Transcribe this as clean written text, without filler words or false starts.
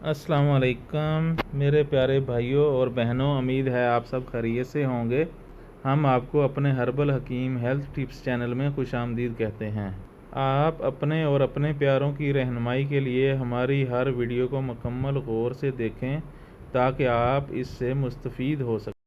अस्सलाम वालेकुम मेरे प्यारे भाइयों और बहनों, उम्मीद है आप सब खैरियत से होंगे। हम आपको अपने हर्बल हकीम हेल्थ टिप्स चैनल में खुशामदीद कहते हैं। आप अपने और अपने प्यारों की रहनुमाई के लिए हमारी हर वीडियो को मुकम्मल गौर से देखें ताकि आप इससे मुस्तफ़ीद हो सकें।